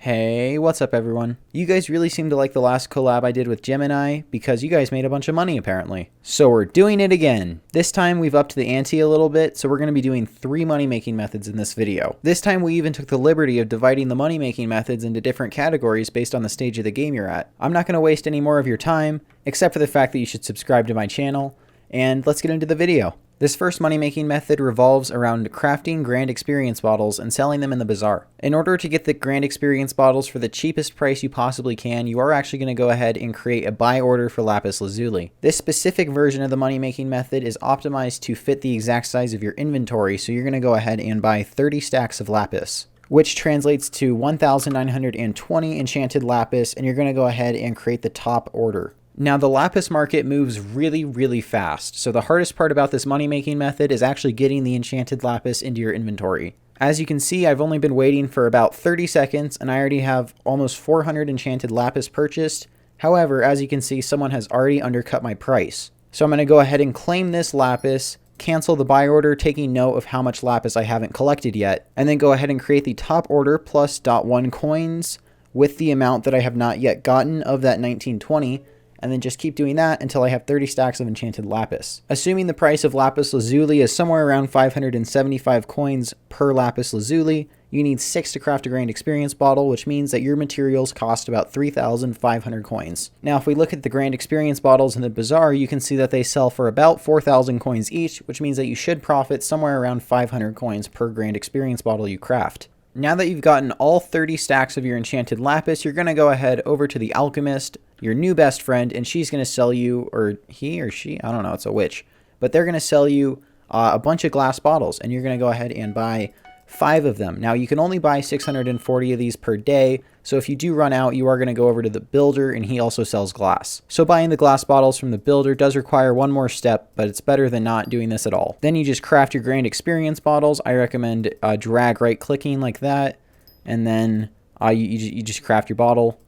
Hey, what's up everyone? You guys really seem to like the last collab I did with Geminiye because you guys made a bunch of money apparently. So we're doing it again. This time we've upped the ante a little bit, so we're going to be doing 3 money making methods in this video. This time we even took the liberty of dividing the money making methods into different categories based on the stage of the game you're at. I'm not going to waste any more of your time, except for the fact that you should subscribe to my channel, and let's get into the video. This first money-making method revolves around crafting grand experience bottles and selling them in the bazaar. In order to get the grand experience bottles for the cheapest price you possibly can, you are actually going to go ahead and create a buy order for lapis lazuli. This specific version of the money-making method is optimized to fit the exact size of your inventory, so you're going to go ahead and buy 30 stacks of lapis, which translates to 1,920 enchanted lapis, and you're going to go ahead and create the top order. Now the lapis market moves really fast, so the hardest part about this money making method is actually getting the enchanted lapis into your inventory. As you can see, I've only been waiting for about 30 seconds and I already have almost 400 enchanted lapis purchased. However, as you can see, someone has already undercut my price. So I'm going to go ahead and claim this lapis, cancel the buy order, taking note of how much lapis I haven't collected yet, and then go ahead and create the top order plus .1 coins with the amount that I have not yet gotten of that 1920. And then just keep doing that until I have 30 stacks of enchanted lapis. Assuming the price of lapis lazuli is somewhere around 575 coins per lapis lazuli, you need 6 to craft a grand experience bottle, which means that your materials cost about 3,500 coins. Now, if we look at the grand experience bottles in the bazaar, you can see that they sell for about 4,000 coins each, which means that you should profit somewhere around 500 coins per grand experience bottle you craft. Now that you've gotten all 30 stacks of your enchanted lapis, you're going to go ahead over to the alchemist, your new best friend, and she's going to sell you, or he or she, I don't know, it's a witch, but they're going to sell you a bunch of glass bottles, and you're going to go ahead and buy 5 of them. Now you can only buy 640 of these per day, so if you do run out, you are going to go over to the builder, and he also sells glass. So buying the glass bottles from the builder does require one more step, but it's better than not doing this at all. Then you just craft your grand experience bottles. I recommend drag right clicking like that, and then you just craft your bottle,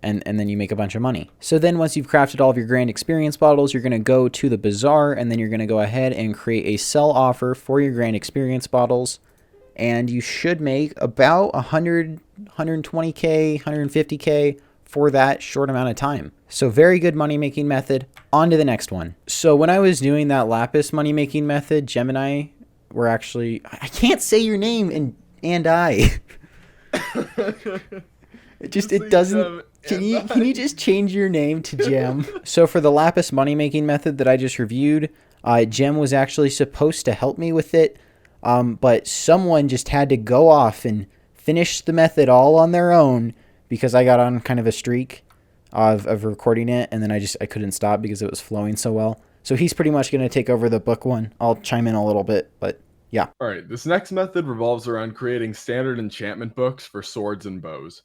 and then you make a bunch of money. So then once you've crafted all of your grand experience bottles, you're going to go to the bazaar, and then you're going to go ahead and create a sell offer for your grand experience bottles. And you should make about 100, 120k, 150k for that short amount of time. So very good money making method. On to the next one. So when I was doing that lapis money making method, Geminiye were actually, I can't say your name and I. It doesn't. Can you just change your name to Gem? So for the lapis money making method that I just reviewed, Gem was actually supposed to help me with it. But someone just had to go off and finish the method all on their own because I got on kind of a streak of recording it, and then I couldn't stop because it was flowing so well. So he's pretty much going to take over the book one. I'll chime in a little bit, but yeah. All right, this next method revolves around creating standard enchantment books for swords and bows.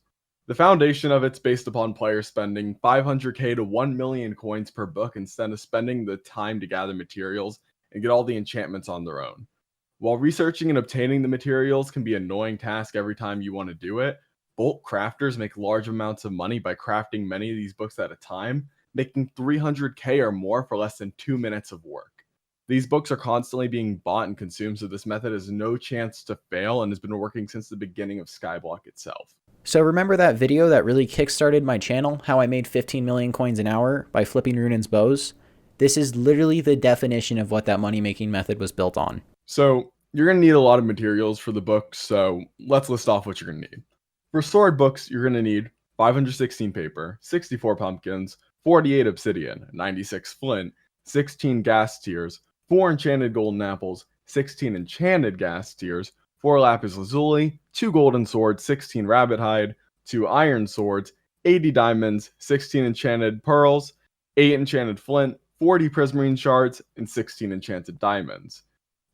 The foundation of it's based upon players spending 500k to 1 million coins per book instead of spending the time to gather materials and get all the enchantments on their own. While researching and obtaining the materials can be an annoying task every time you want to do it, bulk crafters make large amounts of money by crafting many of these books at a time, making 300k or more for less than 2 minutes of work. These books are constantly being bought and consumed, so this method has no chance to fail and has been working since the beginning of Skyblock itself. So remember that video that really kickstarted my channel, how I made 15 million coins an hour by flipping Runan's bows? This is literally the definition of what that money making method was built on. So you're going to need a lot of materials for the books, so let's list off what you're going to need. For sword books, you're going to need 516 paper, 64 pumpkins, 48 obsidian, 96 flint, 16 gas tears, 4 enchanted golden apples, 16 enchanted gas tears, 4 lapis lazuli, 2 golden swords, 16 rabbit hide, 2 iron swords, 80 diamonds, 16 enchanted pearls, 8 enchanted flint, 40 prismarine shards, and 16 enchanted diamonds.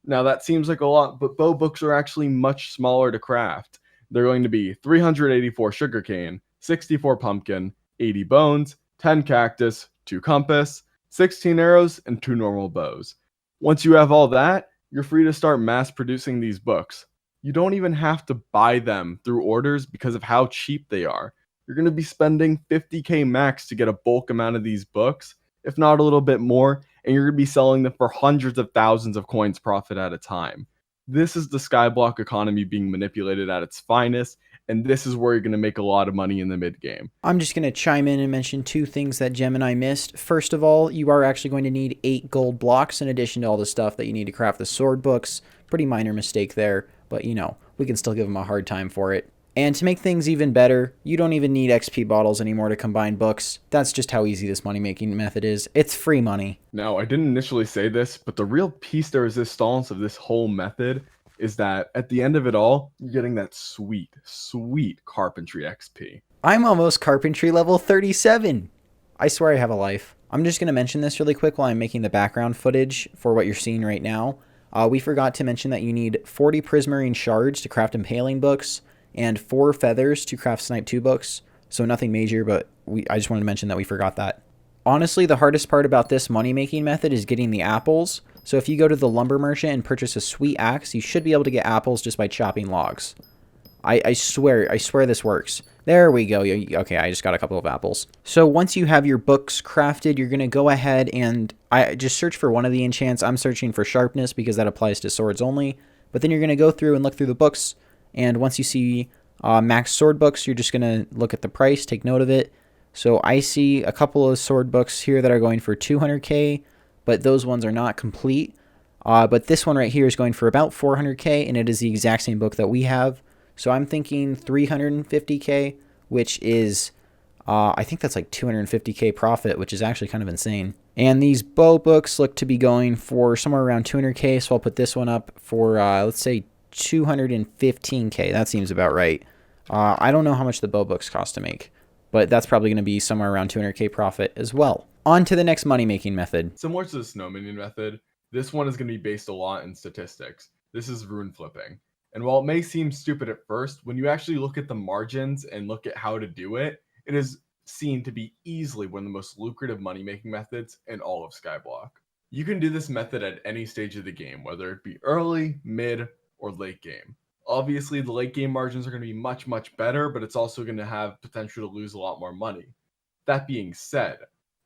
Now that seems like a lot, but bow books are actually much smaller to craft. They're going to be 384 sugarcane, 64 pumpkin, 80 bones, 10 cactus, 2 compass, 16 arrows, and 2 normal bows. Once you have all that, you're free to start mass producing these books. You don't even have to buy them through orders because of how cheap they are. You're going to be spending 50k max to get a bulk amount of these books, if not a little bit more, and you're going to be selling them for hundreds of thousands of coins profit at a time. This is the Skyblock economy being manipulated at its finest, and this is where you're going to make a lot of money in the mid game. I'm just going to chime in and mention 2 things that Gemini missed. First of all, you are actually going to need 8 gold blocks in addition to all the stuff that you need to craft the sword books. Pretty minor mistake there, but you know, we can still give them a hard time for it. And to make things even better, you don't even need XP bottles anymore to combine books. That's just how easy this money-making method is. It's free money. Now, I didn't initially say this, but the real piece de resistance of this whole method is that at the end of it all, you're getting that sweet, sweet carpentry XP. I'm almost carpentry level 37. I swear I have a life. I'm just going to mention this really quick while I'm making the background footage for what you're seeing right now. We forgot to mention that you need 40 prismarine shards to craft impaling books, and 4 feathers to craft snipe 2 books. So nothing major, but I just wanted to mention that we forgot that. Honestly, the hardest part about this money-making method is getting the apples. So if you go to the lumber merchant and purchase a sweet axe, you should be able to get apples just by chopping logs. I swear this works. There we go. Okay, I just got a couple of apples. So once you have your books crafted, you're going to go ahead and I just search for one of the enchants. I'm searching for sharpness because that applies to swords only. But then you're going to go through and look through the books. And once you see max sword books, you're just going to look at the price, take note of it. So I see a couple of sword books here that are going for 200k, but those ones are not complete. But this one right here is going for about 400k, and it is the exact same book that we have. So I'm thinking 350k, which is, I think that's like 250k profit, which is actually kind of insane. And these bow books look to be going for somewhere around 200k, so I'll put this one up for, let's say, 215k. That seems about right. I don't know how much the bow books cost to make, but that's probably going to be somewhere around 200k profit as well. On to the next money-making method. Similar to the snow minion method, this one is going to be based a lot in statistics. This is rune flipping. And while it may seem stupid at first, when you actually look at the margins and look at how to do it, it is seen to be easily one of the most lucrative money-making methods in all of Skyblock. You can do this method at any stage of the game, whether it be early, mid, or late game. Obviously, the late game margins are going to be much, much better, but it's also going to have potential to lose a lot more money. That being said,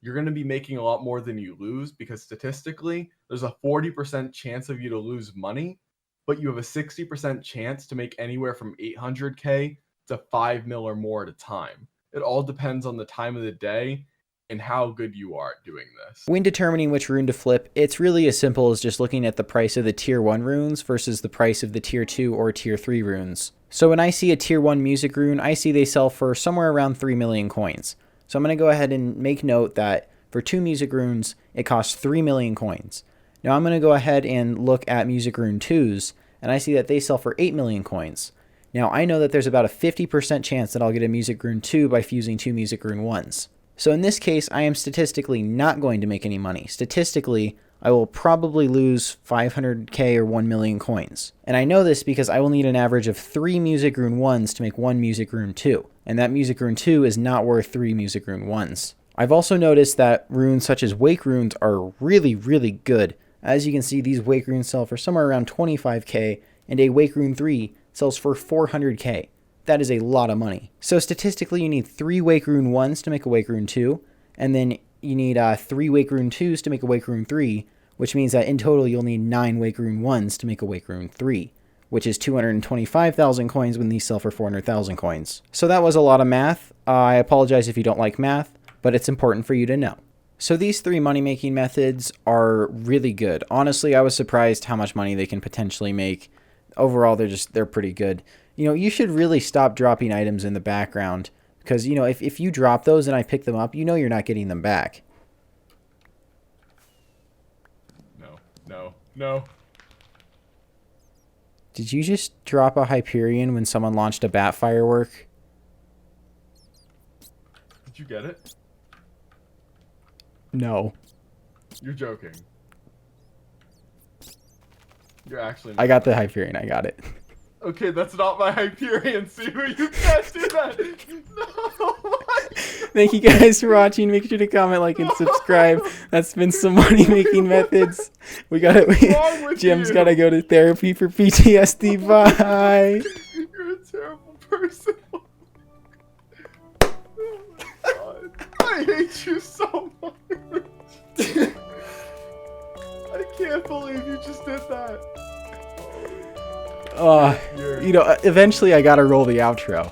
you're going to be making a lot more than you lose because statistically, there's a 40% chance of you to lose money, but you have a 60% chance to make anywhere from 800k to 5 mil or more at a time. It all depends on the time of the day and how good you are at doing this. When determining which rune to flip, it's really as simple as just looking at the price of the tier 1 runes versus the price of the tier 2 or tier 3 runes. So when I see a tier 1 music rune, I see they sell for somewhere around 3 million coins. So I'm going to go ahead and make note that for 2 music runes, it costs 3 million coins. Now I'm going to go ahead and look at music rune 2s, and I see that they sell for 8 million coins. Now I know that there's about a 50% chance that I'll get a music rune 2 by fusing 2 music rune 1s. So in this case, I am statistically not going to make any money. Statistically, I will probably lose 500k or 1 million coins. And I know this because I will need an average of 3 music rune 1s to make 1 music rune 2. And that music rune 2 is not worth 3 music rune 1s. I've also noticed that runes such as wake runes are really, really good. As you can see, these wake runes sell for somewhere around 25k, and a wake rune 3 sells for 400k. That is a lot of money. So statistically, you need 3 wake rune 1s to make a wake rune 2, and then you need 3 wake rune 2s to make a wake rune 3, which means that in total you'll need 9 wake rune 1s to make a wake rune 3, which is 225,000 coins when these sell for 400,000 coins. So that was a lot of math. I apologize if you don't like math, but it's important for you to know. So these 3 money-making methods are really good. Honestly, I was surprised how much money they can potentially make. Overall, they're pretty good. You know, you should really stop dropping items in the background because, you know, if you drop those and I pick them up, you know you're not getting them back. No. Did you just drop a Hyperion when someone launched a bat firework? Did you get it? No. You're joking. You're actually... I got the Hyperion. I got it. Okay, that's not my Hyperion, Sue. You can't do that. No. Thank you guys for watching. Make sure to comment, like, and subscribe. That's been some money-making methods. We got it. Wrong with Jim's you? got to go to therapy for PTSD. Bye. You're a terrible person. Oh my God. I hate you so much. I can't believe you just did that. You know, eventually I gotta roll the outro.